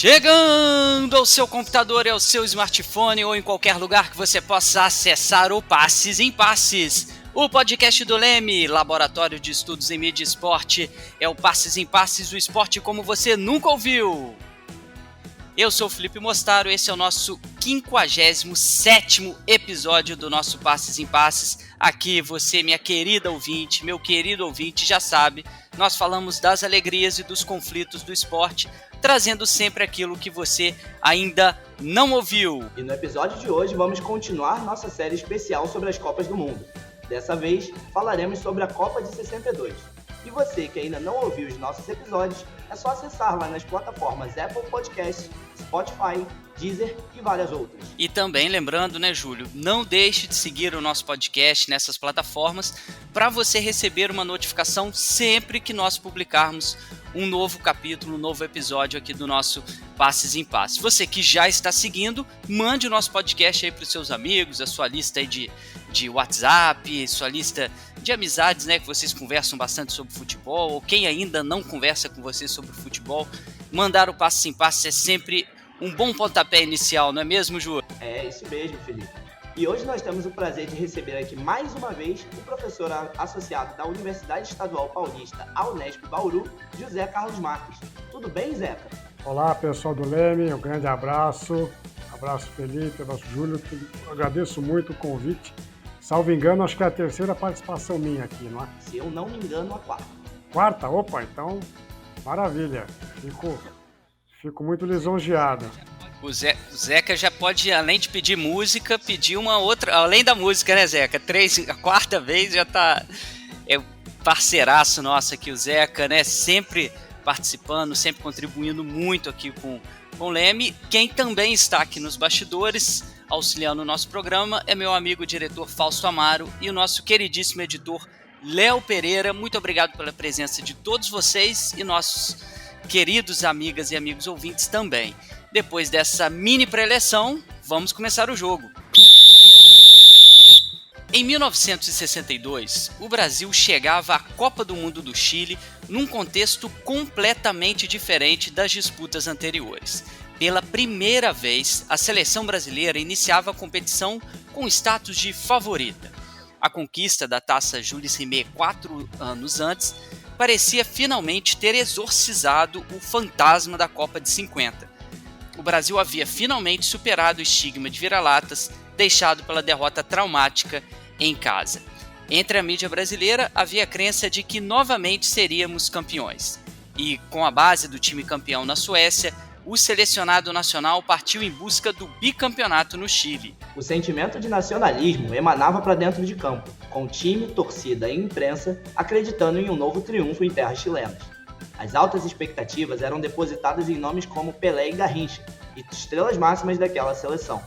Chegando ao seu computador e ao seu smartphone ou em qualquer lugar que você possa acessar o Passes em Passes, o podcast do Leme, Laboratório de Estudos em Mídia e Esporte. É o Passes em Passes, o esporte como você nunca ouviu. Eu sou o Felipe Mostaro, esse é o nosso 57º episódio do nosso Passes em Passes. Aqui você, minha querida ouvinte, meu querido ouvinte, já sabe, nós falamos das alegrias e dos conflitos do esporte, trazendo sempre aquilo que você ainda não ouviu. E no episódio de hoje vamos continuar nossa série especial sobre as Copas do Mundo. Dessa vez falaremos sobre a Copa de 62. E você que ainda não ouviu os nossos episódios, é só acessar lá nas plataformas Apple Podcasts, Spotify, Deezer e várias outras. E também lembrando, né, Júlio, não deixe de seguir o nosso podcast nessas plataformas para você receber uma notificação sempre que nós publicarmos um novo capítulo, um novo episódio aqui do nosso Passes em Passes. Você que já está seguindo, mande o nosso podcast aí para os seus amigos, a sua lista aí de WhatsApp, sua lista de amizades, né, que vocês conversam bastante sobre futebol, ou quem ainda não conversa com vocês sobre futebol. Mandar o Passes em Passes é sempre um bom pontapé inicial, não é mesmo, Ju? É isso mesmo, Felipe. E hoje nós temos o prazer de receber aqui mais uma vez o professor associado da Universidade Estadual Paulista, a Unesp Bauru, José Carlos Marques. Tudo bem, Zeca? Olá, pessoal do Leme, um grande abraço. Abraço, Felipe, abraço, Júlio. Agradeço muito o convite. Salvo engano, acho que é a terceira participação minha aqui, não é? Se eu não me engano, a quarta. Quarta? Opa, então, maravilha. Fico muito lisonjeado. O Zeca já pode, além de pedir música, pedir uma outra, além da música, né, Zeca? A quarta vez já tá. É parceiraço nosso aqui, o Zeca, né? Sempre participando, sempre contribuindo muito aqui com o Leme. Quem também está aqui nos bastidores, auxiliando o nosso programa, é meu amigo diretor Fausto Amaro e o nosso queridíssimo editor Léo Pereira. Muito obrigado pela presença de todos vocês e nossos queridos amigas e amigos ouvintes também. Depois dessa mini pré-eleção, vamos começar o jogo. Em 1962, o Brasil chegava à Copa do Mundo do Chile num contexto completamente diferente das disputas anteriores. Pela primeira vez, a seleção brasileira iniciava a competição com status de favorita. A conquista da Taça Jules Rimet 4 anos antes parecia finalmente ter exorcizado o fantasma da Copa de 50. O Brasil havia finalmente superado o estigma de vira-latas deixado pela derrota traumática em casa. Entre a mídia brasileira havia a crença de que novamente seríamos campeões. E com a base do time campeão na Suécia, o selecionado nacional partiu em busca do bicampeonato no Chile. O sentimento de nacionalismo emanava para dentro de campo, com time, torcida e imprensa acreditando em um novo triunfo em terras chilenas. As altas expectativas eram depositadas em nomes como Pelé e Garrincha, estrelas máximas daquela seleção.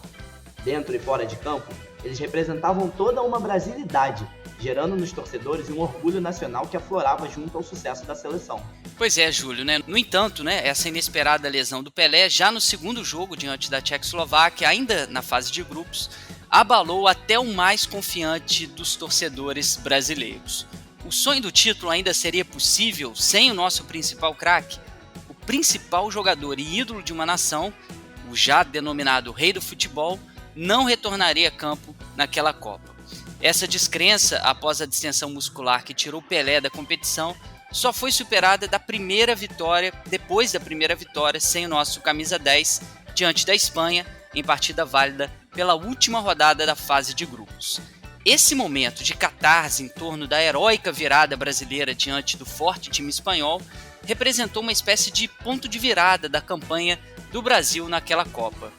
Dentro e fora de campo, eles representavam toda uma brasilidade, gerando nos torcedores um orgulho nacional que aflorava junto ao sucesso da seleção. Pois é, Júlio, né? No entanto, né, essa inesperada lesão do Pelé, já no segundo jogo diante da Tchecoslováquia, ainda na fase de grupos, abalou até o mais confiante dos torcedores brasileiros. O sonho do título ainda seria possível sem o nosso principal craque? O principal jogador e ídolo de uma nação, o já denominado rei do futebol, não retornaria a campo naquela Copa. Essa descrença, após a distensão muscular que tirou Pelé da competição, só foi superada depois da primeira vitória sem o nosso camisa 10 diante da Espanha, em partida válida pela última rodada da fase de grupos. Esse momento de catarse em torno da heróica virada brasileira diante do forte time espanhol representou uma espécie de ponto de virada da campanha do Brasil naquela Copa.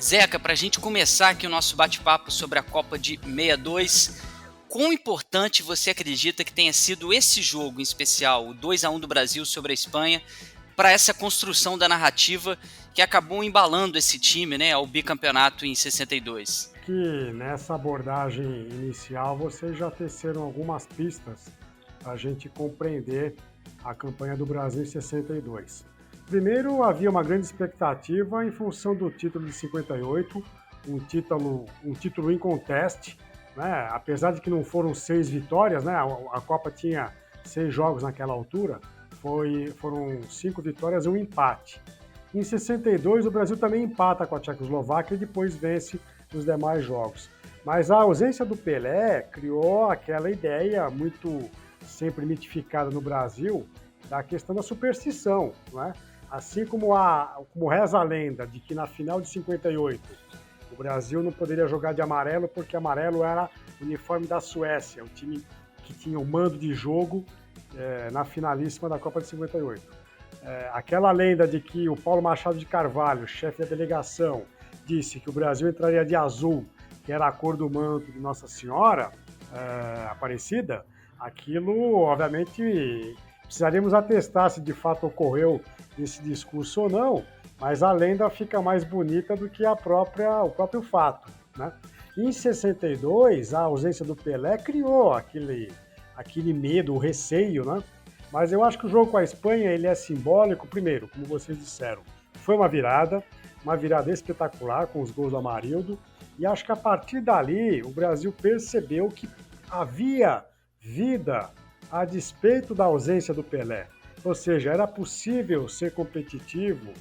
Zeca, para a gente começar aqui o nosso bate-papo sobre a Copa de 62, quão importante você acredita que tenha sido esse jogo em especial, o 2-1 do Brasil sobre a Espanha, para essa construção da narrativa que acabou embalando esse time, né, ao bicampeonato em 62? Que nessa abordagem inicial vocês já teceram algumas pistas para a gente compreender a campanha do Brasil em 62. Primeiro, havia uma grande expectativa em função do título de 58, um título in contest, né? Apesar de que não foram 6 vitórias, né? A Copa tinha 6 jogos naquela altura, foram 5 vitórias e um empate. Em 62, o Brasil também empata com a Tchecoslováquia e depois vence os demais jogos. Mas a ausência do Pelé criou aquela ideia muito sempre mitificada no Brasil da questão da superstição, não é? Assim como reza a lenda de que na final de 58 o Brasil não poderia jogar de amarelo porque amarelo era o uniforme da Suécia, o time que tinha o mando de jogo na finalíssima da Copa de 58. Aquela lenda de que o Paulo Machado de Carvalho, chefe da delegação, disse que o Brasil entraria de azul, que era a cor do manto de Nossa Senhora Aparecida, aquilo, obviamente, precisaríamos atestar se de fato ocorreu esse discurso ou não, mas a lenda fica mais bonita do que o próprio fato, né? Em 62, a ausência do Pelé criou aquele medo, o receio, né? Mas eu acho que o jogo com a Espanha ele é simbólico, primeiro, como vocês disseram, foi uma virada espetacular com os gols do Amarildo, e acho que a partir dali o Brasil percebeu que havia vida a despeito da ausência do Pelé. Ou seja, era possível ser competitivo,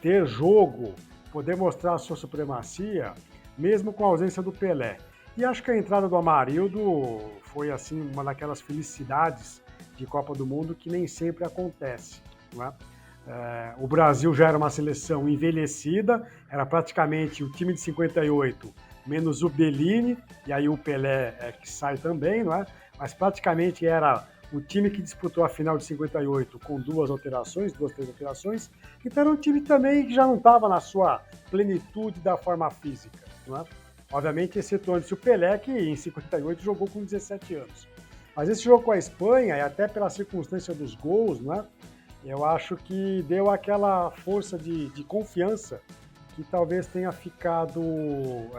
ter jogo, poder mostrar a sua supremacia, mesmo com a ausência do Pelé. E acho que a entrada do Amarildo foi assim uma daquelas felicidades de Copa do Mundo que nem sempre acontece, não é? O Brasil já era uma seleção envelhecida, era praticamente o time de 58 menos o Bellini, e aí o Pelé que sai também, não é? Mas praticamente era o time que disputou a final de 58 com duas, três alterações, então era um time também que já não estava na sua plenitude da forma física, não é? Obviamente excetuando-se o Pelé, que em 58 jogou com 17 anos. Mas esse jogo com a Espanha, e até pela circunstância dos gols, né, eu acho que deu aquela força de confiança que talvez tenha ficado um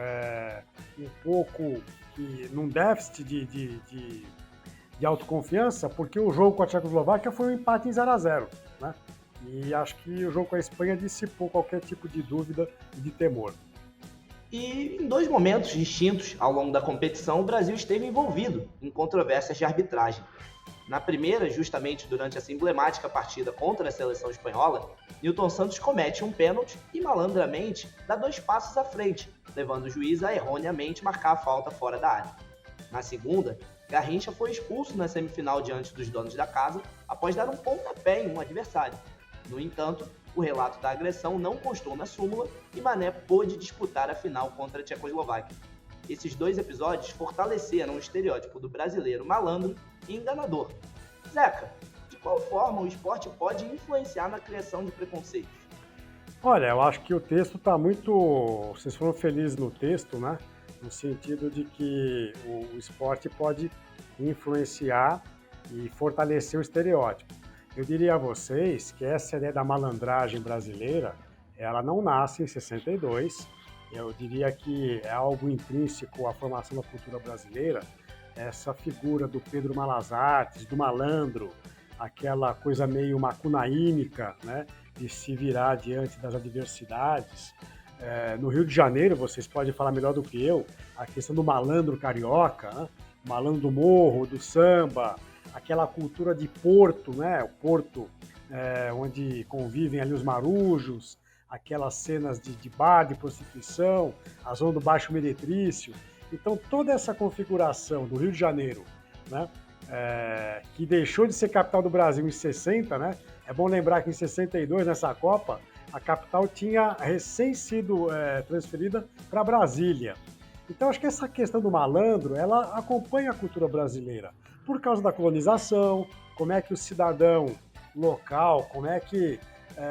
pouco num déficit de autoconfiança, porque o jogo com a Tchecoslováquia foi um empate em 0-0, né? E acho que o jogo com a Espanha dissipou qualquer tipo de dúvida e de temor. E em dois momentos distintos ao longo da competição, o Brasil esteve envolvido em controvérsias de arbitragem. Na primeira, justamente durante essa emblemática partida contra a seleção espanhola, Nilton Santos comete um pênalti e malandramente dá 2 passos à frente, levando o juiz a erroneamente marcar a falta fora da área. Na segunda, Garrincha foi expulso na semifinal diante dos donos da casa após dar um pontapé em um adversário. No entanto, o relato da agressão não constou na súmula e Mané pôde disputar a final contra a Tchecoslováquia. Esses 2 episódios fortaleceram o estereótipo do brasileiro malandro e enganador. Zeca, de qual forma o esporte pode influenciar na criação de preconceitos? Olha, eu acho que o texto está muito... Vocês foram felizes no texto, né? No sentido de que o esporte pode influenciar e fortalecer o estereótipo. Eu diria a vocês que essa ideia da malandragem brasileira, ela não nasce em 62. Eu diria que é algo intrínseco à formação da cultura brasileira. Essa figura do Pedro Malas Artes, do malandro, aquela coisa meio macunaímica, né, de se virar diante das adversidades. No Rio de Janeiro, vocês podem falar melhor do que eu, a questão do malandro carioca, né? O malandro do morro, do samba, aquela cultura de Porto, né? O Porto, onde convivem ali os marujos, aquelas cenas de bar, de prostituição, a zona do Baixo Meretrício. Então, toda essa configuração do Rio de Janeiro, né? Que deixou de ser capital do Brasil em 60, né? É bom lembrar que em 62, nessa Copa, a capital tinha recém sido transferida para Brasília. Então, acho que essa questão do malandro, ela acompanha a cultura brasileira. Por causa da colonização, como é que o cidadão local, como é que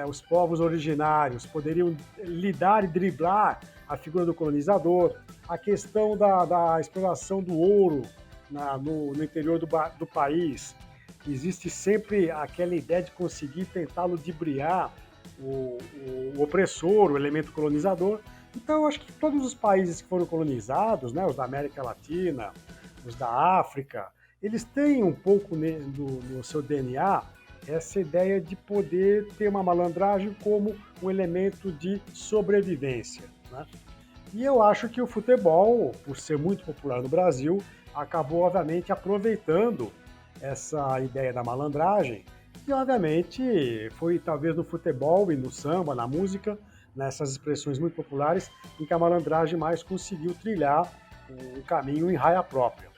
os povos originários poderiam lidar e driblar a figura do colonizador, a questão da exploração do ouro no interior do país. Existe sempre aquela ideia de conseguir tentar ludibriar o opressor, o elemento colonizador. Então, eu acho que todos os países que foram colonizados, né, os da América Latina, os da África, eles têm um pouco no seu DNA essa ideia de poder ter uma malandragem como um elemento de sobrevivência, né? E eu acho que o futebol, por ser muito popular no Brasil, acabou, obviamente, aproveitando essa ideia da malandragem E, obviamente, foi talvez no futebol e no samba, na música, nessas expressões muito populares, em que a malandragem mais conseguiu trilhar um caminho em raia própria.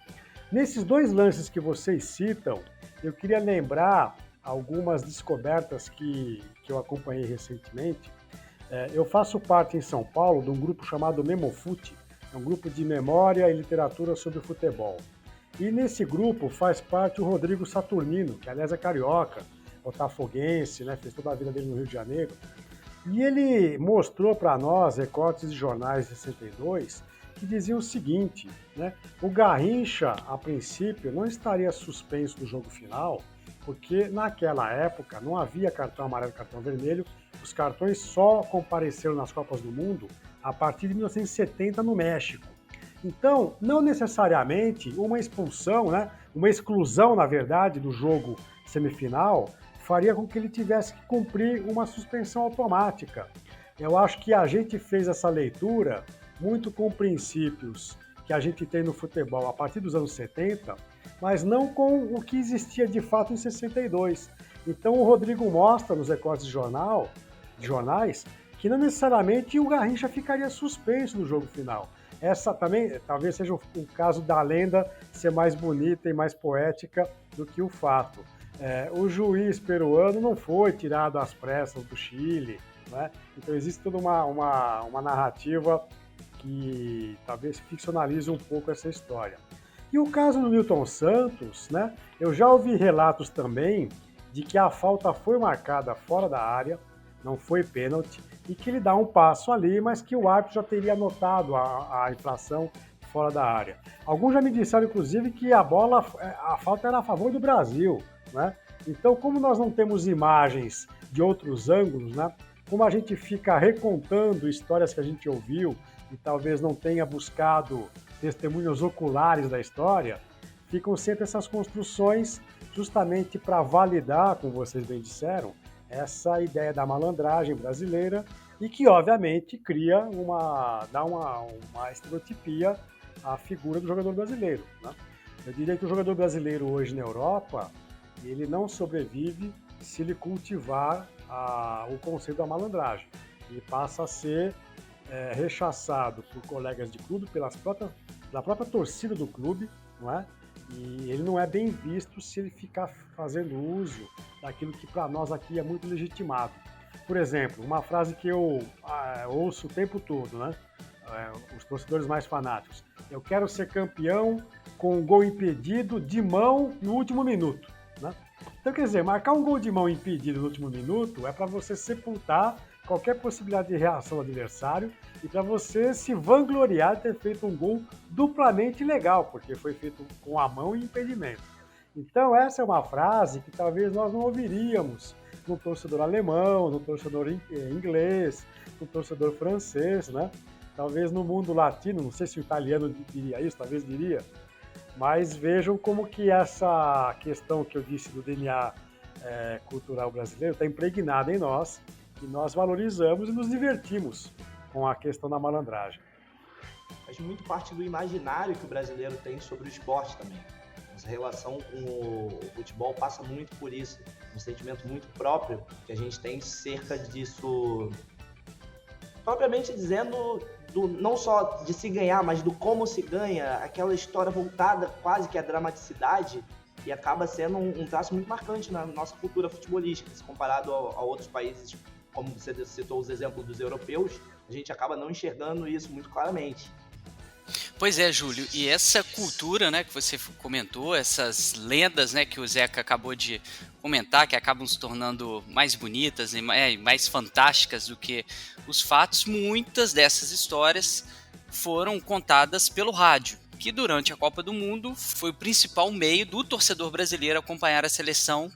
Nesses dois lances que vocês citam, eu queria lembrar algumas descobertas que eu acompanhei recentemente. Eu faço parte em São Paulo de um grupo chamado Memofute, é um grupo de memória e literatura sobre futebol. E nesse grupo faz parte o Rodrigo Saturnino, que aliás é carioca, botafoguense, né, fez toda a vida dele no Rio de Janeiro. E ele mostrou para nós recortes de jornais de 62 que diziam o seguinte, né, o Garrincha, a princípio, não estaria suspenso do jogo final, porque naquela época não havia cartão amarelo e cartão vermelho, os cartões só compareceram nas Copas do Mundo a partir de 1970 no México. Então, não necessariamente uma expulsão, né, uma exclusão, na verdade, do jogo semifinal, faria com que ele tivesse que cumprir uma suspensão automática. Eu acho que a gente fez essa leitura muito com princípios que a gente tem no futebol a partir dos anos 70, mas não com o que existia de fato em 62. Então o Rodrigo mostra nos recortes de jornais que não necessariamente o Garrincha ficaria suspenso no jogo final. Essa também talvez seja o caso da lenda ser mais bonita e mais poética do que o fato. O juiz peruano não foi tirado às pressas do Chile, né? Então existe toda uma narrativa que talvez ficcionalize um pouco essa história. E o caso do Nilton Santos, né? Eu já ouvi relatos também de que a falta foi marcada fora da área, não foi pênalti, e que ele dá um passo ali, mas que o árbitro já teria notado a infração fora da área. Alguns já me disseram, inclusive, que a falta era a favor do Brasil, né? Então, como nós não temos imagens de outros ângulos, né? Como a gente fica recontando histórias que a gente ouviu e talvez não tenha buscado testemunhos oculares da história, ficam sempre essas construções justamente para validar, como vocês bem disseram, essa ideia da malandragem brasileira e que, obviamente, dá uma estereotipia à figura do jogador brasileiro, né? Eu diria que o jogador brasileiro hoje na Europa, ele não sobrevive se ele cultivar o conceito da malandragem. Ele passa a ser rechaçado por colegas de clube, pela própria torcida do clube, não é? E ele não é bem visto se ele ficar fazendo uso daquilo que para nós aqui é muito legitimado. Por exemplo, uma frase que eu ouço o tempo todo, né? Os torcedores mais fanáticos. Eu quero ser campeão com um gol impedido de mão no último minuto, né? Então, quer dizer, marcar um gol de mão impedido no último minuto é para você sepultar qualquer possibilidade de reação do adversário e para você se vangloriar de ter feito um gol duplamente legal, porque foi feito com a mão e impedimento. Então, essa é uma frase que talvez nós não ouviríamos no torcedor alemão, no torcedor inglês, no torcedor francês, né? Talvez no mundo latino, não sei se o italiano diria isso, talvez diria, mas vejam como que essa questão que eu disse do DNA cultural brasileiro está impregnada em nós, e nós valorizamos e nos divertimos com a questão da malandragem. Faz muito parte do imaginário que o brasileiro tem sobre o esporte também. Nossa relação com o futebol passa muito por isso, um sentimento muito próprio que a gente tem cerca disso, propriamente dizendo, não só de se ganhar, mas do como se ganha, aquela história voltada quase que à dramaticidade, e acaba sendo um traço muito marcante na nossa cultura futebolística, se comparado a outros países, como você citou os exemplos dos europeus, a gente acaba não enxergando isso muito claramente. Pois é, Júlio, e essa cultura, né, que você comentou, essas lendas, né, que o Zeca acabou de comentar, que acabam se tornando mais bonitas e mais fantásticas do que os fatos, muitas dessas histórias foram contadas pelo rádio, que durante a Copa do Mundo foi o principal meio do torcedor brasileiro acompanhar a seleção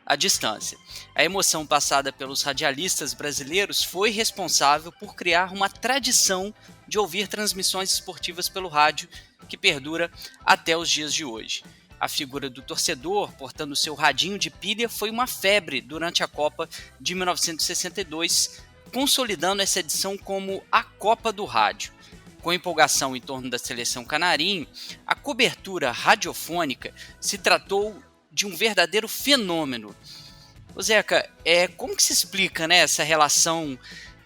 à distância. A emoção passada pelos radialistas brasileiros foi responsável por criar uma tradição de ouvir transmissões esportivas pelo rádio que perdura até os dias de hoje. A figura do torcedor, portando seu radinho de pilha, foi uma febre durante a Copa de 1962, consolidando essa edição como a Copa do Rádio. Com empolgação em torno da seleção canarinho, a cobertura radiofônica se tratou de um verdadeiro fenômeno. Ô Zeca, como que se explica, né, essa relação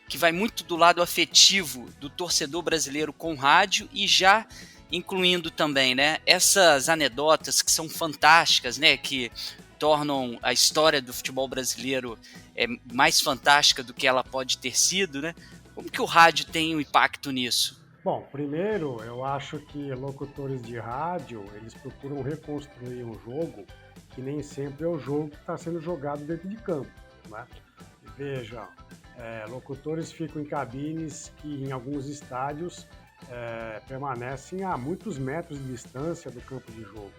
que vai muito do lado afetivo do torcedor brasileiro com o rádio e já incluindo também, né, essas anedotas que são fantásticas, né, que tornam a história do futebol brasileiro mais fantástica do que ela pode ter sido, né? Como que o rádio tem um impacto nisso? Bom, primeiro, eu acho que locutores de rádio, eles procuram reconstruir um jogo que nem sempre é o jogo que está sendo jogado dentro de campo, né? Veja, locutores ficam em cabines que em alguns estádios permanecem a muitos metros de distância do campo de jogo.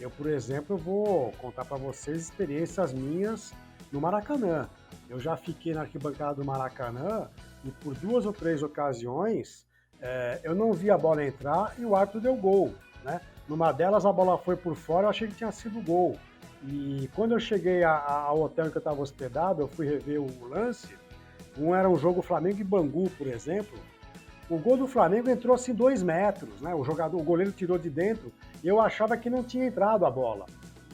Eu, por exemplo, vou contar para vocês experiências minhas no Maracanã. Eu já fiquei na arquibancada do Maracanã e por 2 ou 3 ocasiões eu não vi a bola entrar e o árbitro deu gol, né? Numa delas a bola foi por fora, eu achei que tinha sido gol. E quando eu cheguei ao hotel em que eu estava hospedado, eu fui rever o lance. Era um jogo Flamengo e Bangu, por exemplo. O gol do Flamengo entrou assim 2 metros, né? O goleiro tirou de dentro e eu achava que não tinha entrado a bola.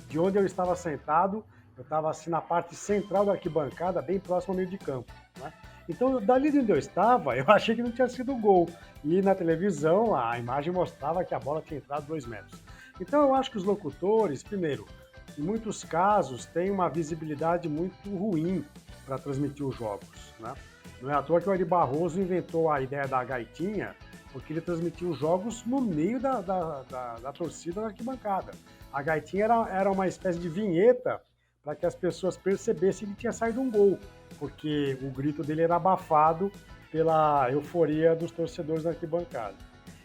De onde eu estava sentado, eu estava assim na parte central da arquibancada, bem próximo ao meio de campo, né? Então, dali de onde eu estava, eu achei que não tinha sido gol. E na televisão, a imagem mostrava que a bola tinha entrado 2 metros. Então, eu acho que os locutores, primeiro, em muitos casos, têm uma visibilidade muito ruim para transmitir os jogos, né? Não é à toa que o Ari Barroso inventou a ideia da gaitinha, porque ele transmitia os jogos no meio da torcida na arquibancada. A gaitinha era uma espécie de vinheta para que as pessoas percebessem que tinha saído um gol, porque o grito dele era abafado pela euforia dos torcedores da arquibancada.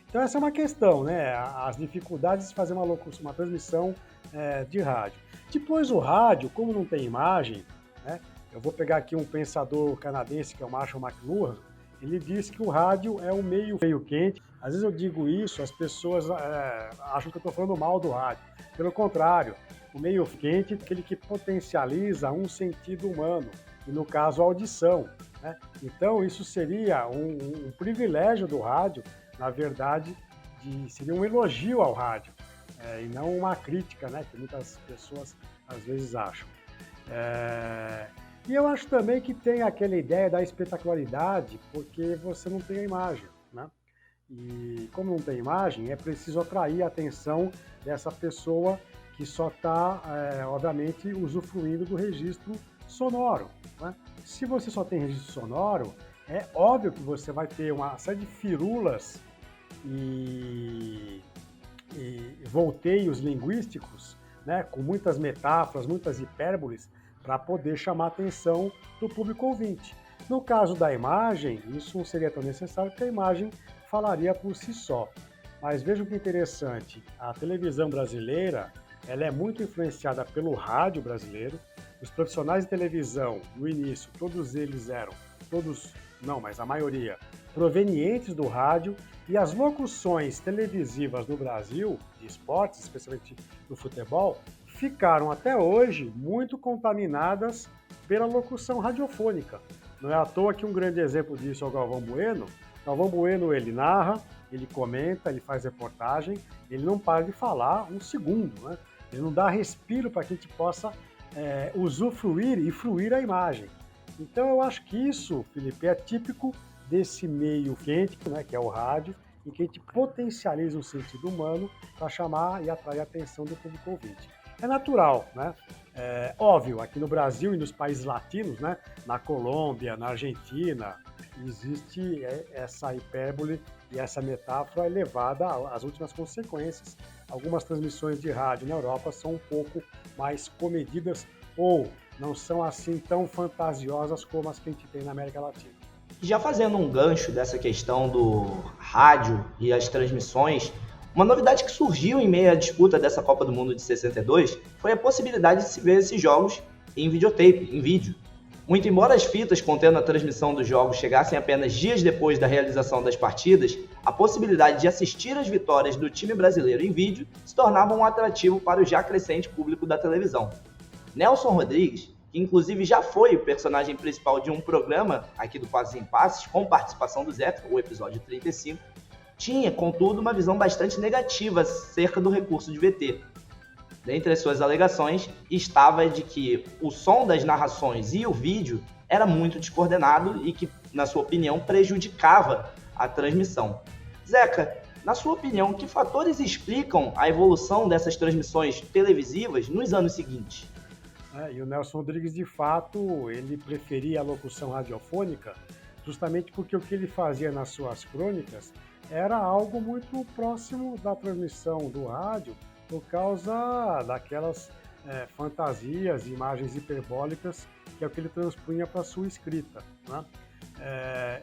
Então essa é uma questão, né? As dificuldades de fazer uma transmissão de rádio. Depois o rádio, como não tem imagem, né? Eu vou pegar aqui um pensador canadense, que é o Marshall McLuhan, ele diz que o rádio é um meio quente. Às vezes eu digo isso, as pessoas acham que eu estou falando mal do rádio. Pelo contrário, o meio quente é aquele que potencializa um sentido humano, e no caso a audição, né? Então isso seria um privilégio do rádio, na verdade, seria um elogio ao rádio, e não uma crítica, né, que muitas pessoas às vezes acham. E eu acho também que tem aquela ideia da espetacularidade, porque você não tem a imagem, né? E como não tem imagem, é preciso atrair a atenção dessa pessoa que só está, obviamente, usufruindo do registro sonoro, né? Se você só tem registro sonoro, é óbvio que você vai ter uma série de firulas e volteios linguísticos, né, com muitas metáforas, muitas hipérboles, para poder chamar a atenção do público ouvinte. No caso da imagem, isso não seria tão necessário, porque a imagem falaria por si só. Mas veja que interessante, a televisão brasileira, ela é muito influenciada pelo rádio brasileiro. Os profissionais de televisão, no início, mas a maioria, provenientes do rádio, e as locuções televisivas no Brasil, de esportes, especialmente do futebol, ficaram até hoje muito contaminadas pela locução radiofônica. Não é à toa que um grande exemplo disso é o Galvão Bueno. Galvão Bueno, ele narra, ele comenta, ele faz reportagem, ele não para de falar um segundo, né? Ele não dá respiro para que a gente possa usufruir e fruir a imagem. Então eu acho que isso, Felipe, é típico desse meio quente, né, que é o rádio, em que a gente potencializa o sentido humano para chamar e atrair a atenção do público ouvinte. É natural, né? Óbvio, aqui no Brasil e nos países latinos, né, na Colômbia, na Argentina, existe essa hipérbole e essa metáfora elevada às últimas consequências. Algumas transmissões de rádio na Europa são um pouco mais comedidas ou não são assim tão fantasiosas como as que a gente tem na América Latina. Já fazendo um gancho dessa questão do rádio e as transmissões, uma novidade que surgiu em meio à disputa dessa Copa do Mundo de 62 foi a possibilidade de se ver esses jogos em videotape, em vídeo. Muito embora as fitas contendo a transmissão dos jogos chegassem apenas dias depois da realização das partidas, a possibilidade de assistir às vitórias do time brasileiro em vídeo se tornava um atrativo para o já crescente público da televisão. Nelson Rodrigues, que inclusive já foi o personagem principal de um programa aqui do Passes em Passes, com participação do Zeca, o episódio 35, tinha, contudo, uma visão bastante negativa acerca do recurso de VT. Dentre as suas alegações estava de que o som das narrações e o vídeo era muito descoordenado e que, na sua opinião, prejudicava a transmissão. Zeca, na sua opinião, que fatores explicam a evolução dessas transmissões televisivas nos anos seguintes? E o Nelson Rodrigues, de fato, ele preferia a locução radiofônica justamente porque o que ele fazia nas suas crônicas era algo muito próximo da transmissão do rádio, por causa daquelas fantasias, imagens hiperbólicas, que é o que ele transpunha para a sua escrita, né?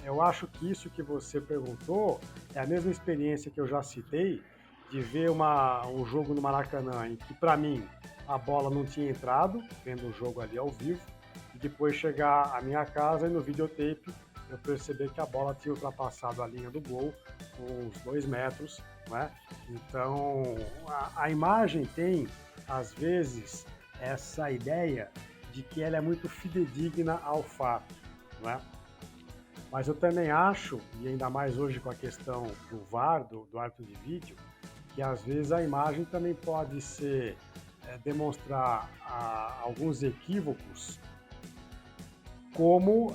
Eu acho que isso que você perguntou é a mesma experiência que eu já citei, de ver um jogo no Maracanã, em que, para mim, a bola não tinha entrado, vendo o jogo ali ao vivo, e depois chegar à minha casa e no videotape eu perceber que a bola tinha ultrapassado a linha do gol com uns 2 metros, né? Então, a imagem tem, às vezes, essa ideia de que ela é muito fidedigna ao fato, né? Mas eu também acho, e ainda mais hoje com a questão do VAR, do árbitro de vídeo, que às vezes a imagem também pode ser demonstrar alguns equívocos, como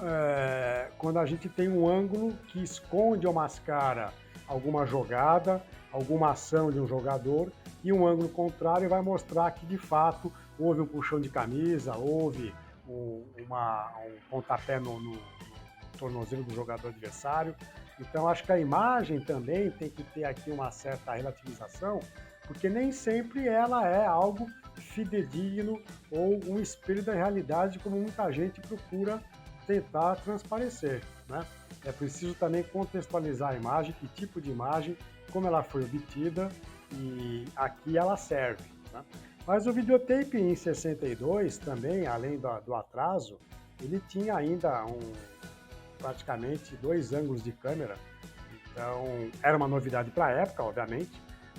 quando a gente tem um ângulo que esconde ou mascara alguma jogada, alguma ação de um jogador, e um ângulo contrário vai mostrar que, de fato, houve um puxão de camisa, houve um pontapé no tornozelo do jogador adversário. Então, acho que a imagem também tem que ter aqui uma certa relativização, porque nem sempre ela é algo fidedigno ou um espelho da realidade, como muita gente procura tentar transparecer, né? É preciso também contextualizar a imagem, que tipo de imagem, como ela foi obtida e a que ela serve, né? Mas o videotape em 62 também, além do atraso, ele tinha ainda praticamente 2 ângulos de câmera. Então, era uma novidade para a época, obviamente,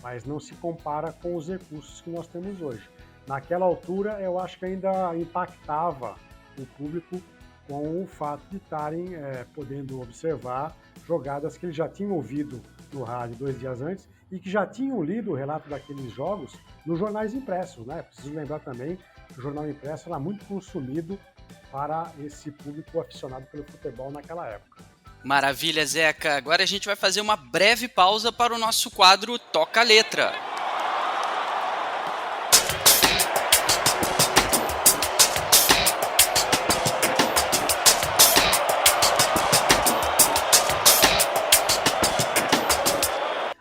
mas não se compara com os recursos que nós temos hoje. Naquela altura, eu acho que ainda impactava o público com o fato de estarem podendo observar jogadas que eles já tinham ouvido no rádio 2 dias antes e que já tinham lido o relato daqueles jogos nos jornais impressos, né? Preciso lembrar também que o jornal impresso era muito consumido para esse público aficionado pelo futebol naquela época. Maravilha, Zeca. Agora a gente vai fazer uma breve pausa para o nosso quadro Toca a Letra.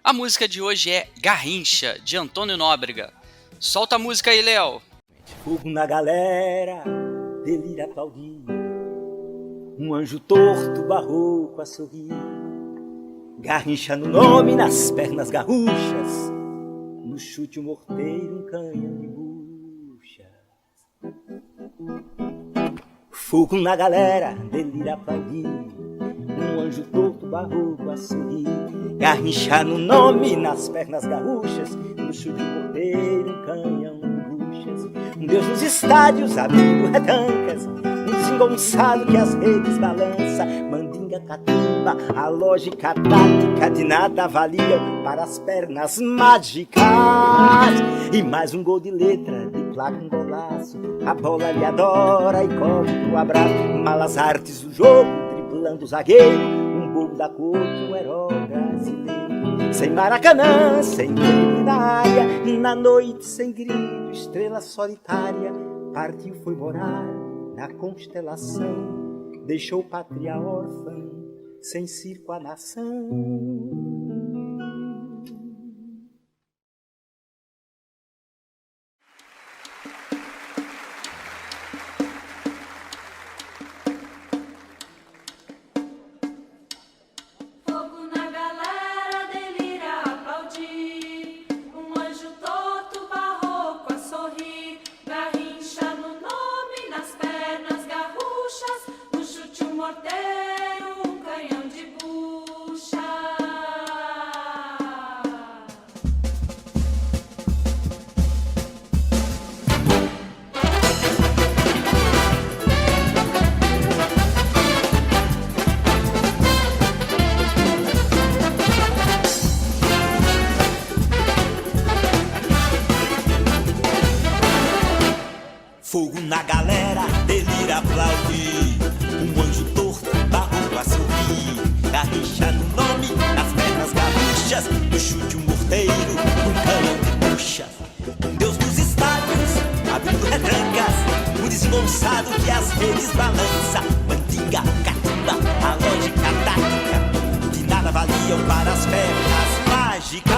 A música de hoje é Garrincha, de Antônio Nóbrega. Solta a música aí, Léo. Fogo na galera, delira aplaudir. Um anjo torto, barroco a sorrir. Garrincha no nome, nas pernas garruchas. No chute o morteiro, um canhão de bucha. Fogo na galera, delira aplaudir. Um anjo torto, barroco a sorrir. Garrincha no nome, nas pernas garruchas. No chute o morteiro, um canhão de buchas. Um deus dos estádios, abrindo retancas. Um desengonçado que as redes balança. Mandinga, catimba, a lógica tática de nada valia para as pernas mágicas. E mais um gol de letra, de placa um golaço. A bola lhe adora e corre pro abraço. Malas artes do jogo, driblando o zagueiro. Um bobo da cor de um herói brasileiro. Sem Maracanã, sem drible na área. Na noite sem grito, estrela solitária. Partiu, foi morar na constelação, deixou pátria órfã, sem circo a nação. Fogo na galera, delira aplaudir. Um anjo torto, barro a sorrir. Garrincha no nome, nas pernas gaúchas. No chute um morteiro, um canhão de bucha. Um deus dos estádios, abrindo retrancas. Um desengonçado que as redes balança. Mandinga, catimba, a lógica tática. De nada valiam para as pernas mágicas.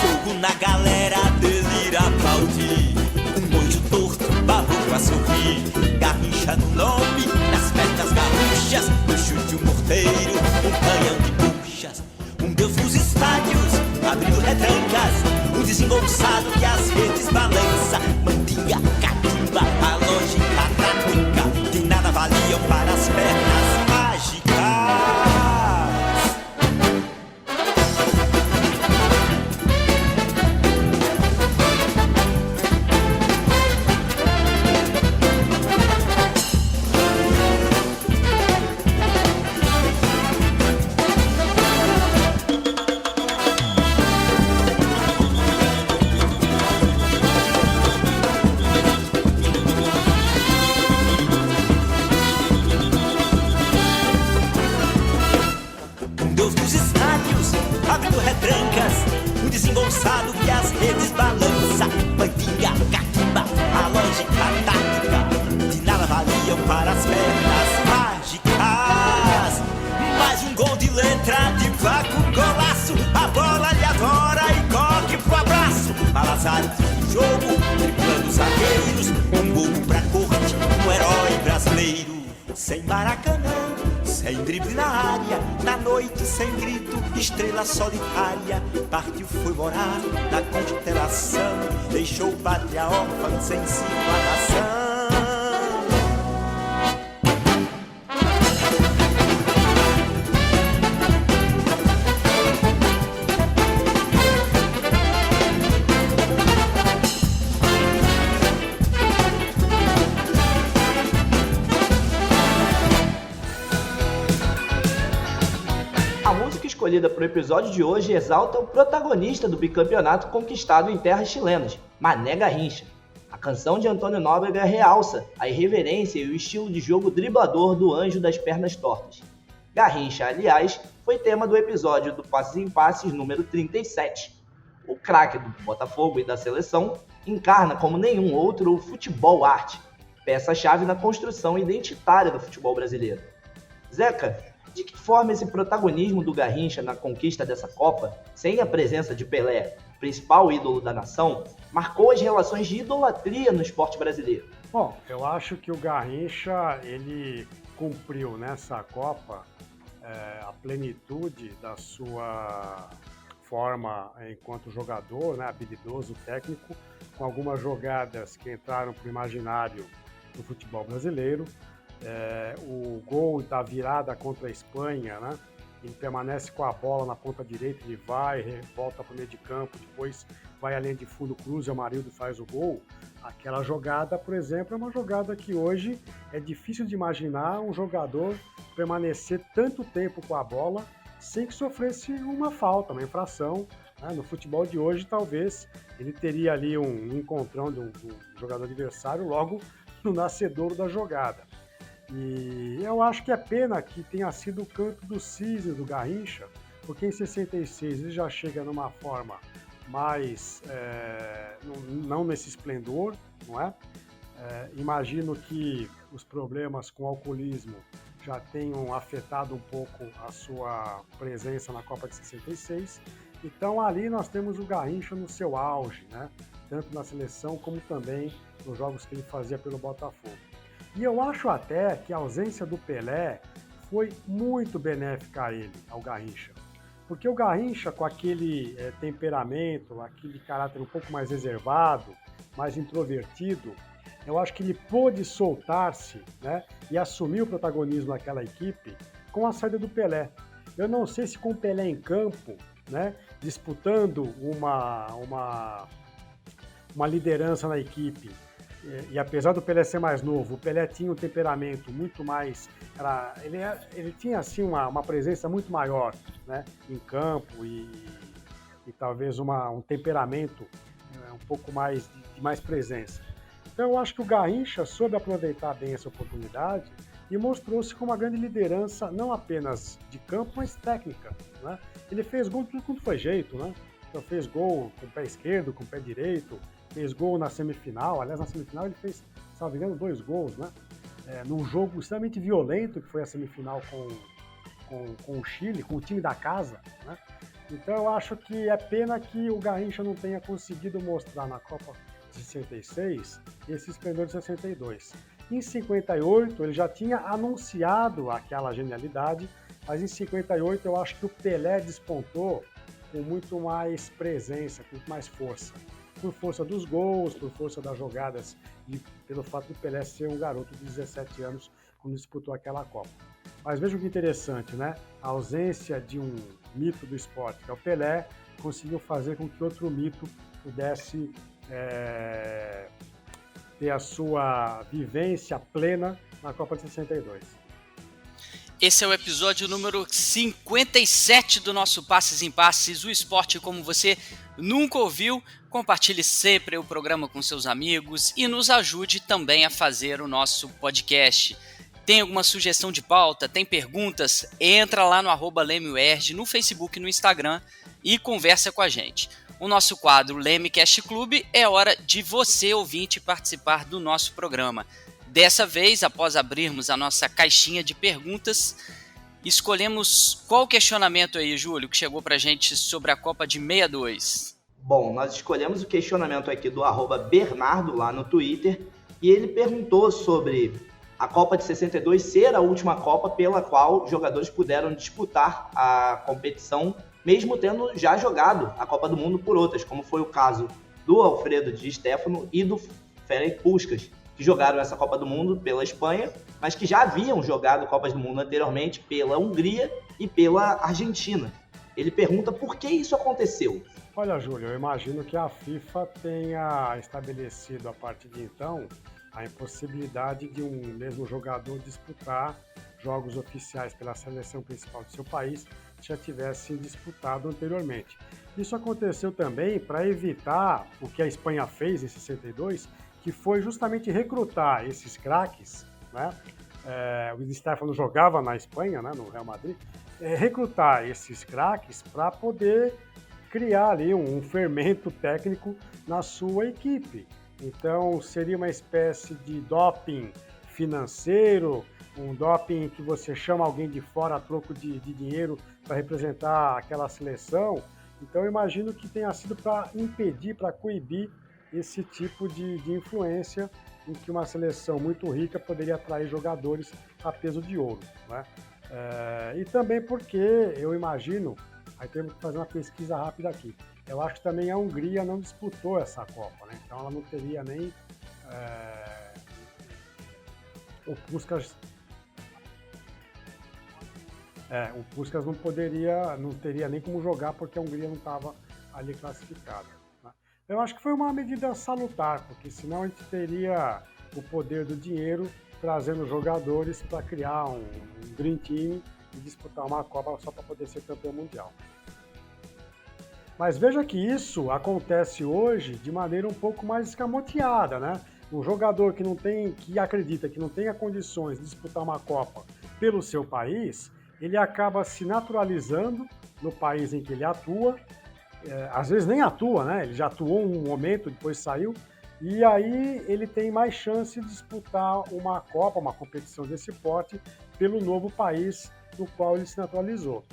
Fogo na galera, delira aplaudir. Um anjo torto, barro a sorrir. Garrincha no nome, nas pernas gaúchas. No chute um morteiro, um canhão de buchas. Um deus nos estádios, abrindo retrancas. Um desengonçado que as redes balança. Mandinga, catimba, a lógica tática. De nada valiam para as pernas mágicas. Desengonçado que as redes balança. Mandinga, catimba, a lógica tática. De nada valiam para as pernas mágicas. Mais um gol de letra, de vaco, golaço. A bola lhe adora e corre pro abraço. Malazares do jogo, driblando os zagueiros. Um gol pra corte, um herói brasileiro. Sem Maracanã, sem drible na área, na noite sem grito, estrela solitária. Partiu, foi morar na constelação, deixou pátria órfã, sensível à nação. Escolhida para o episódio de hoje exalta o protagonista do bicampeonato conquistado em terras chilenas, Mané Garrincha. A canção de Antônio Nóbrega realça a irreverência e o estilo de jogo driblador do anjo das pernas tortas. Garrincha, aliás, foi tema do episódio do Passes em Passes número 37. O craque do Botafogo e da seleção encarna como nenhum outro o futebol arte, peça-chave na construção identitária do futebol brasileiro. Zeca, de que forma esse protagonismo do Garrincha na conquista dessa Copa, sem a presença de Pelé, principal ídolo da nação, marcou as relações de idolatria no esporte brasileiro? Bom, eu acho que o Garrincha, ele cumpriu nessa Copa a plenitude da sua forma enquanto jogador, né, habilidoso, técnico, com algumas jogadas que entraram para o imaginário do futebol brasileiro. O gol da virada contra a Espanha, né? Ele permanece com a bola na ponta direita, ele vai, volta para o meio de campo, depois vai à linha de fundo, cruza, o Amarildo faz o gol. Aquela jogada, por exemplo, é uma jogada que hoje é difícil de imaginar um jogador permanecer tanto tempo com a bola sem que sofresse uma falta, uma infração. Né? No futebol de hoje, talvez, ele teria ali um encontrão do jogador adversário logo no nascedouro da jogada. E eu acho que é pena que tenha sido o canto do cisne do Garrincha, porque em 66 ele já chega numa forma mais, não nesse esplendor, não é? Imagino que os problemas com o alcoolismo já tenham afetado um pouco a sua presença na Copa de 66. Então ali nós temos o Garrincha no seu auge, né? Tanto na seleção como também nos jogos que ele fazia pelo Botafogo. E eu acho até que a ausência do Pelé foi muito benéfica a ele, ao Garrincha. Porque o Garrincha, com aquele temperamento, aquele caráter um pouco mais reservado, mais introvertido, eu acho que ele pôde soltar-se, né, e assumir o protagonismo daquela equipe com a saída do Pelé. Eu não sei se com o Pelé em campo, né, disputando uma liderança na equipe, e apesar do Pelé ser mais novo, o Pelé tinha um temperamento muito mais... Ele tinha assim uma presença muito maior, né, em campo e talvez um temperamento um pouco mais de mais presença. Então eu acho que o Garrincha soube aproveitar bem essa oportunidade e mostrou-se como uma grande liderança, não apenas de campo, mas técnica, né? Ele fez gol tudo quanto foi jeito, né? Então fez gol com o pé esquerdo, com o pé direito, fez gol na semifinal. Aliás, na semifinal ele fez, se não me engano, 2 gols, né? Num jogo extremamente violento, que foi a semifinal com o Chile, com o time da casa, né? Então eu acho que é pena que o Garrincha não tenha conseguido mostrar na Copa de 66 esse esplendor de 62. Em 58 ele já tinha anunciado aquela genialidade, mas em 58 eu acho que o Pelé despontou com muito mais presença, com muito mais força. Por força dos gols, por força das jogadas e pelo fato do Pelé ser um garoto de 17 anos quando disputou aquela Copa. Mas veja que interessante, né? A ausência de um mito do esporte, que é o Pelé, conseguiu fazer com que outro mito pudesse ter a sua vivência plena na Copa de 62. Esse é o episódio número 57 do nosso Passes em Passes, o esporte como você nunca ouviu. Compartilhe sempre o programa com seus amigos e nos ajude também a fazer o nosso podcast. Tem alguma sugestão de pauta? Tem perguntas? Entra lá no @LemeUERJ, no Facebook e no Instagram e conversa com a gente. O nosso quadro LemeCast Clube é hora de você, ouvinte, participar do nosso programa. Dessa vez, após abrirmos a nossa caixinha de perguntas, escolhemos qual questionamento aí, Júlio, que chegou pra gente sobre a Copa de 62? Bom, nós escolhemos o questionamento aqui do @Bernardo lá no Twitter e ele perguntou sobre a Copa de 62 ser a última Copa pela qual os jogadores puderam disputar a competição, mesmo tendo já jogado a Copa do Mundo por outras, como foi o caso do Alfredo Di Stéfano e do Ferenc Puskás, que jogaram essa Copa do Mundo pela Espanha, mas que já haviam jogado Copas do Mundo anteriormente pela Hungria e pela Argentina. Ele pergunta por que isso aconteceu. Olha, Júlio, eu imagino que a FIFA tenha estabelecido a partir de então a impossibilidade de um mesmo jogador disputar jogos oficiais pela seleção principal de seu país que já tivessem disputado anteriormente. Isso aconteceu também para evitar o que a Espanha fez em 62, que foi justamente recrutar esses craques, né? O Di Stéfano jogava na Espanha, né, no Real Madrid, recrutar esses craques para poder criar ali um fermento técnico na sua equipe. Então seria uma espécie de doping financeiro, um doping que você chama alguém de fora a troco de dinheiro para representar aquela seleção. Então eu imagino que tenha sido para impedir, para coibir esse tipo de influência em que uma seleção muito rica poderia atrair jogadores a peso de ouro, né? E também porque eu imagino, aí temos que fazer uma pesquisa rápida aqui, eu acho que também a Hungria não disputou essa Copa, né? Então ela não teria nem o Puskás não teria nem como jogar porque a Hungria não estava ali classificada, né? Eu acho que foi uma medida salutar, porque senão a gente teria o poder do dinheiro trazendo jogadores para criar um Dream Team e disputar uma Copa só para poder ser campeão mundial. Mas veja que isso acontece hoje de maneira um pouco mais escamoteada, né? Um jogador que acredita que não tenha condições de disputar uma Copa pelo seu país, ele acaba se naturalizando no país em que ele atua, às vezes nem atua, né? Ele já atuou um momento, depois saiu, e aí ele tem mais chance de disputar uma Copa, uma competição desse porte, pelo novo país no qual ele se naturalizou.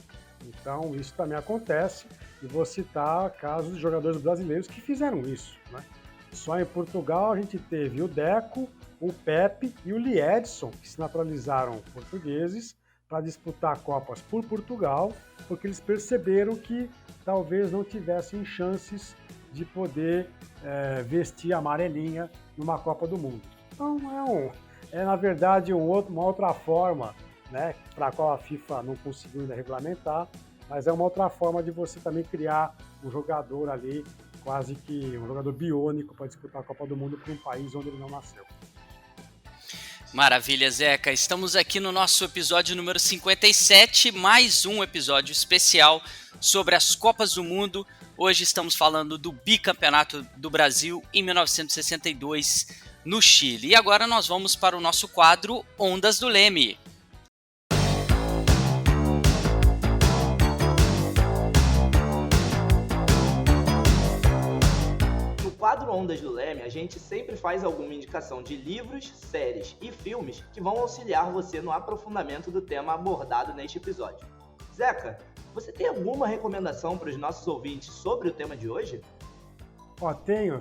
Então isso também acontece, e vou citar casos de jogadores brasileiros que fizeram isso, né? Só em Portugal a gente teve o Deco, o Pepe e o Liedson, que se naturalizaram portugueses para disputar Copas por Portugal, porque eles perceberam que talvez não tivessem chances de poder vestir a amarelinha numa Copa do Mundo. Então na verdade uma outra forma, né, para a qual a FIFA não conseguiu ainda regulamentar, mas é uma outra forma de você também criar um jogador ali, quase que um jogador biônico para disputar a Copa do Mundo para um país onde ele não nasceu. Maravilha, Zeca. Estamos aqui no nosso episódio número 57, mais um episódio especial sobre as Copas do Mundo. Hoje estamos falando do bicampeonato do Brasil em 1962 no Chile. E agora nós vamos para o nosso quadro Ondas do Leme. No quadro Ondas do Leme, a gente sempre faz alguma indicação de livros, séries e filmes que vão auxiliar você no aprofundamento do tema abordado neste episódio. Zeca, você tem alguma recomendação para os nossos ouvintes sobre o tema de hoje? Tenho,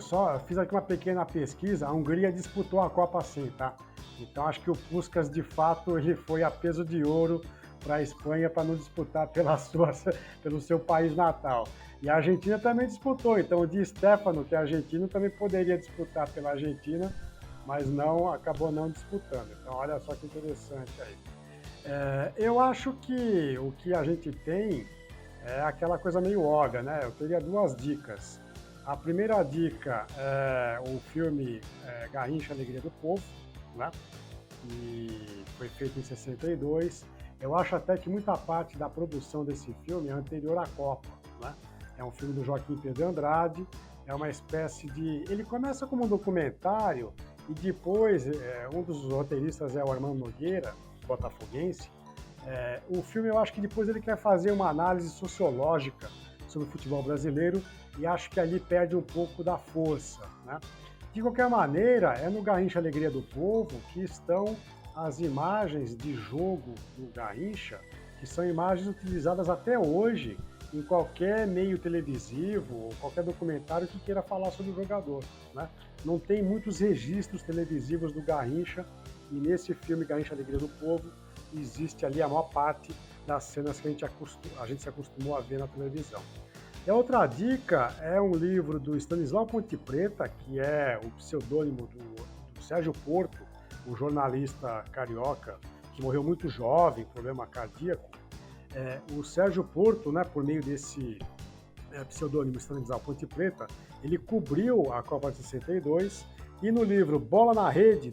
fiz aqui uma pequena pesquisa. A Hungria disputou a Copa sim, tá? Então acho que o Puskás, de fato, ele foi a peso de ouro para a Espanha para não disputar pelo seu país natal. E a Argentina também disputou, então o Di Stéfano, que é argentino, também poderia disputar pela Argentina, mas acabou não disputando. Então olha só que interessante aí. Eu acho que o que a gente tem é aquela coisa meio óbvia, né? Eu teria duas dicas. A primeira dica é o filme Garrincha, Alegria do Povo, né? Que foi feito em 62. Eu acho até que muita parte da produção desse filme é anterior à Copa, né? É um filme do Joaquim Pedro Andrade, é uma espécie de... Ele começa como um documentário e depois, um dos roteiristas é o Armando Nogueira, botafoguense. O filme, eu acho que depois ele quer fazer uma análise sociológica sobre o futebol brasileiro e acho que ali perde um pouco da força, né? De qualquer maneira, é no Garrincha Alegria do Povo que estão as imagens de jogo do Garrincha, que são imagens utilizadas até hoje em qualquer meio televisivo ou qualquer documentário que queira falar sobre o jogador, né? Não tem muitos registros televisivos do Garrincha e nesse filme Garrincha Alegria do Povo existe ali a maior parte das cenas que a gente se acostumou a ver na televisão. E a outra dica é um livro do Stanislau Ponte Preta, que é o pseudônimo do Sérgio Porto, um jornalista carioca que morreu muito jovem, problema cardíaco. O Sérgio Porto, né, por meio desse pseudônimo Stanislau Ponte Preta, ele cobriu a Copa de 62 e no livro Bola na Rede, :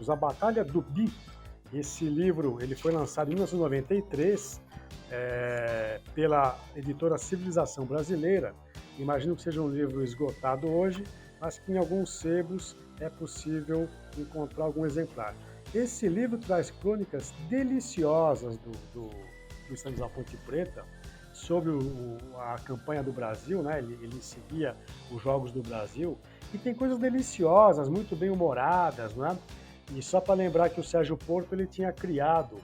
A Batalha do Bi, esse livro ele foi lançado em 1993 pela editora Civilização Brasileira. Imagino que seja um livro esgotado hoje, mas que em alguns sebos é possível encontrar algum exemplar. Esse livro traz crônicas deliciosas do Stanislau Ponte Preta sobre a campanha do Brasil, né? Ele seguia os jogos do Brasil e tem coisas deliciosas, muito bem humoradas, né? E só para lembrar que o Sérgio Porto ele tinha criado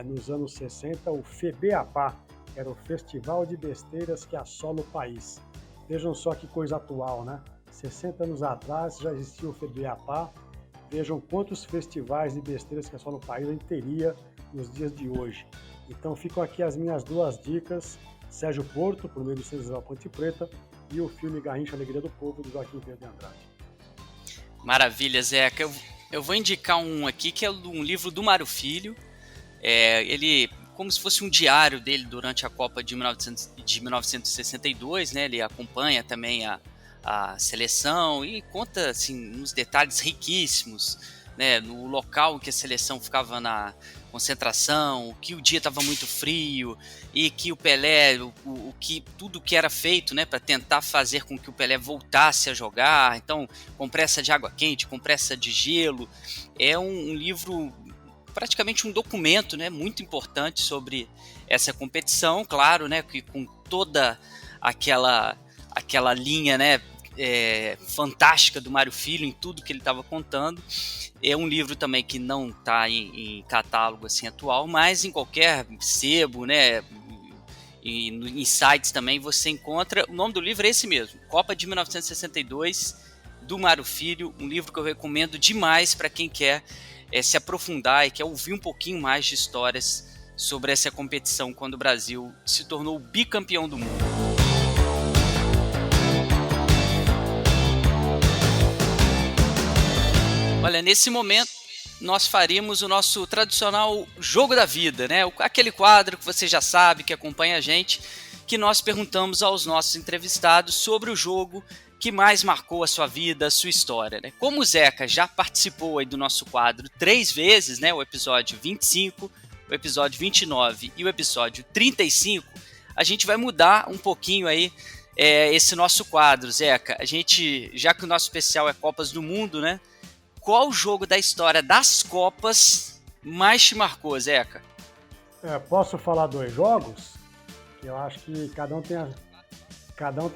nos anos 60 o FEBEAPA, que era o Festival de Besteiras que Assola o País. Vejam só que coisa atual, né? 60 anos atrás já existia o FEBEAPA. Vejam quantos festivais de besteiras que assolam o país a gente teria nos dias de hoje. Então ficam aqui as minhas duas dicas: Sérgio Porto, por meio do Stanislau Ponte Preta, e o filme Garrincha Alegria do Povo, do Joaquim Pedro Andrade. Maravilha, Zeca. Eu vou indicar um aqui que é um livro do Mário Filho. Ele, como se fosse um diário dele durante a Copa de 1962, né? Ele acompanha também a seleção e conta assim, uns detalhes riquíssimos, né? No local que a seleção ficava na concentração, que o dia estava muito frio e que o Pelé, tudo que era feito, né, para tentar fazer com que o Pelé voltasse a jogar. Então, compressa de água quente, compressa de gelo. É um livro, praticamente um documento, né, muito importante sobre essa competição, claro, né, que com toda aquela linha, né, fantástica do Mário Filho em tudo que ele estava contando. É um livro também que não está em catálogo assim atual, mas em qualquer sebo, né, e em sites também você encontra. O nome do livro é esse mesmo, Copa de 1962, do Mário Filho, um livro que eu recomendo demais para quem quer se aprofundar e quer ouvir um pouquinho mais de histórias sobre essa competição quando o Brasil se tornou bicampeão do mundo. Olha, nesse momento nós faríamos o nosso tradicional Jogo da Vida, né? Aquele quadro que você já sabe, que acompanha a gente, que nós perguntamos aos nossos entrevistados sobre o jogo que mais marcou a sua vida, a sua história, né? Como o Zeca já participou aí do nosso quadro 3 vezes, né? O episódio 25, o episódio 29 e o episódio 35, a gente vai mudar um pouquinho aí esse nosso quadro, Zeca. A gente, já que o nosso especial é Copas do Mundo, né? qual jogo da história das Copas mais te marcou, Zeca? Posso falar 2 jogos? Que eu acho que cada um tem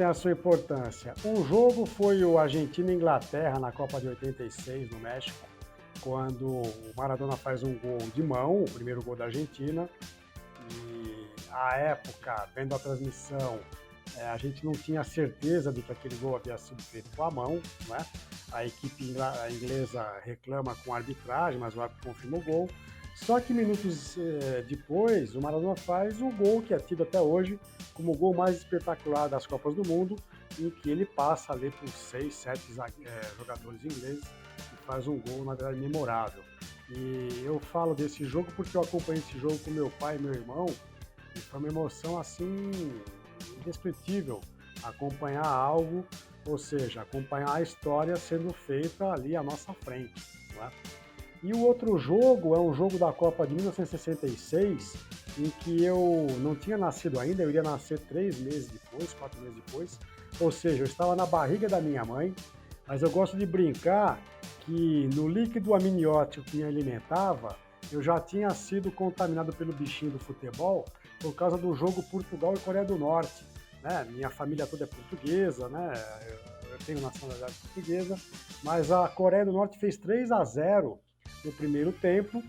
a sua importância. Um jogo foi o Argentina e Inglaterra na Copa de 86 no México, quando o Maradona faz um gol de mão, o primeiro gol da Argentina, e à época, vendo a transmissão, a gente não tinha certeza de que aquele gol havia sido feito com a mão, né? A equipe inglesa reclama com a arbitragem, mas o árbitro confirma o gol. Só que minutos depois, o Maradona faz o gol que é tido até hoje como o gol mais espetacular das Copas do Mundo, em que ele passa ali por 6, 7 jogadores ingleses e faz um gol, na verdade, memorável. E eu falo desse jogo porque eu acompanhei esse jogo com meu pai e meu irmão, e foi uma emoção assim indescritível acompanhar algo, ou seja, acompanhar a história sendo feita ali à nossa frente, não é? E o outro jogo é um jogo da Copa de 1966, em que eu não tinha nascido ainda, eu iria nascer 3 meses depois, 4 meses depois, ou seja, eu estava na barriga da minha mãe, mas eu gosto de brincar que no líquido amniótico que me alimentava, eu já tinha sido contaminado pelo bichinho do futebol por causa do jogo Portugal e Coreia do Norte, né? Minha família toda é portuguesa, né? Eu tenho nacionalidade portuguesa, mas a Coreia do Norte fez 3-0 no primeiro tempo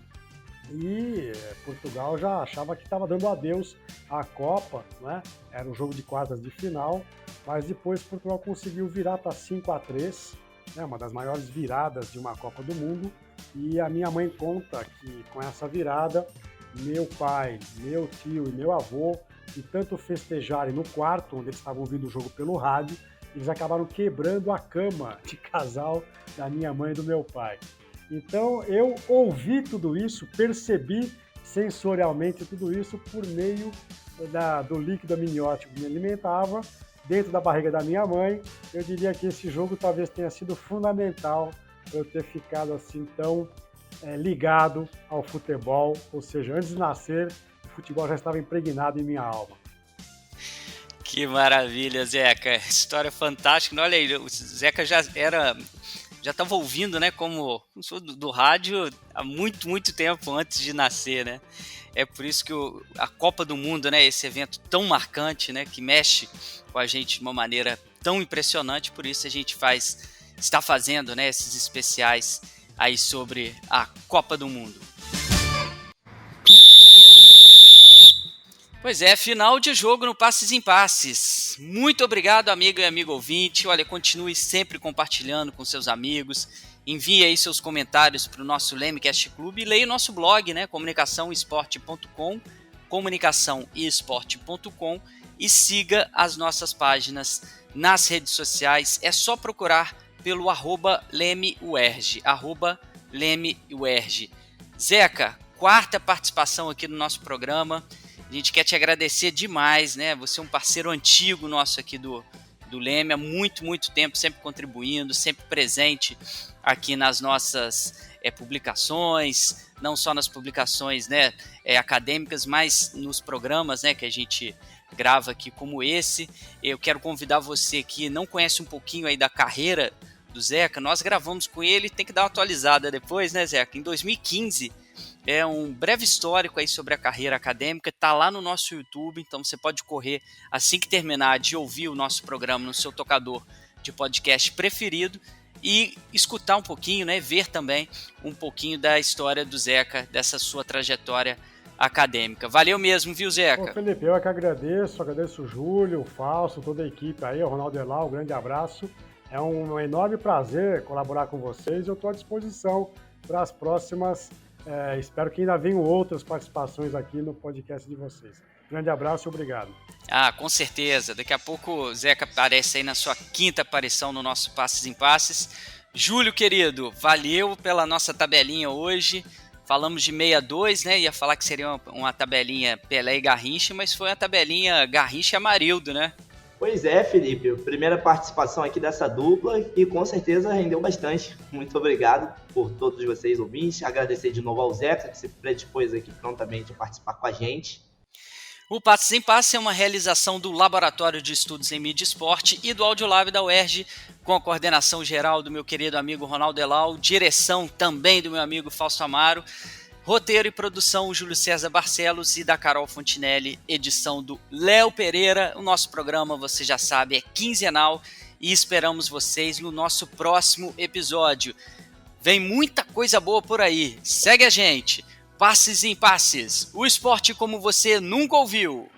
e Portugal já achava que estava dando adeus à Copa, né? Era um jogo de quartas de final, mas depois Portugal conseguiu virar para 5-3, né? Uma das maiores viradas de uma Copa do Mundo, e a minha mãe conta que com essa virada, meu pai, meu tio e meu avô, de tanto festejarem no quarto, onde eles estavam ouvindo o jogo pelo rádio, eles acabaram quebrando a cama de casal da minha mãe e do meu pai. Então eu ouvi tudo isso, percebi sensorialmente tudo isso por meio do líquido amniótico que me alimentava dentro da barriga da minha mãe. Eu diria que esse jogo talvez tenha sido fundamental para eu ter ficado assim tão ligado ao futebol, ou seja, antes de nascer, o futebol já estava impregnado em minha alma. Que maravilha, Zeca, história fantástica. Olha aí, o Zeca já estava ouvindo, né, como sou do rádio há muito tempo antes de nascer, né? É por isso que a Copa do Mundo, né, esse evento tão marcante, né, que mexe com a gente de uma maneira tão impressionante, por isso a gente está fazendo, né, esses especiais aí sobre a Copa do Mundo. Pois é, final de jogo no Passes em Passes. Muito obrigado, amiga e amigo ouvinte. Olha, continue sempre compartilhando com seus amigos. Envie aí seus comentários para o nosso Lemecast Clube e leia o nosso blog, né? comunicaçãoesporte.com, comunicaçãoesporte.com, e siga as nossas páginas nas redes sociais. É só procurar pelo @LemeUERJ, @LemeUERJ. Zeca, 4ª participação aqui no nosso programa. A gente quer te agradecer demais, né? Você é um parceiro antigo nosso aqui do Leme, há muito tempo, sempre contribuindo, sempre presente aqui nas nossas publicações, não só nas publicações, né, acadêmicas, mas nos programas, né, que a gente grava aqui como esse. Eu quero convidar você que não conhece um pouquinho aí da carreira do Zeca. Nós gravamos com ele, tem que dar uma atualizada depois, né, Zeca? Em 2015, um breve histórico aí sobre a carreira acadêmica, está lá no nosso YouTube, então você pode correr assim que terminar de ouvir o nosso programa no seu tocador de podcast preferido e escutar um pouquinho, né, ver também um pouquinho da história do Zeca, dessa sua trajetória acadêmica. Valeu mesmo, viu, Zeca? Ô, Felipe, eu é que agradeço o Júlio, o Fausto, toda a equipe aí, o Ronaldo Elau, um grande abraço. É um enorme prazer colaborar com vocês, eu estou à disposição para as próximas. Espero que ainda venham outras participações aqui no podcast de vocês. Grande abraço e obrigado. Com certeza. Daqui a pouco o Zeca aparece aí na sua 5ª aparição no nosso Passes em Passes. Júlio, querido, valeu pela nossa tabelinha hoje. Falamos de 62, né? Ia falar que seria uma tabelinha Pelé e Garrincha, mas foi uma tabelinha Garrincha e Amarildo, né? Pois é, Felipe, primeira participação aqui dessa dupla e com certeza rendeu bastante. Muito obrigado por todos vocês ouvintes. Agradecer de novo ao Zeca, que se predispôs aqui prontamente a participar com a gente. O Passes em Passes é uma realização do Laboratório de Estudos em Mídia e Esporte e do Audiolab da UERJ, com a coordenação geral do meu querido amigo Ronaldo Elau, direção também do meu amigo Fausto Amaro, roteiro e produção Júlio César Barcelos e da Carol Fontinelli, edição do Léo Pereira. O nosso programa, você já sabe, é quinzenal e esperamos vocês no nosso próximo episódio. Vem muita coisa boa por aí. Segue a gente. Passes em Passes, o esporte como você nunca ouviu.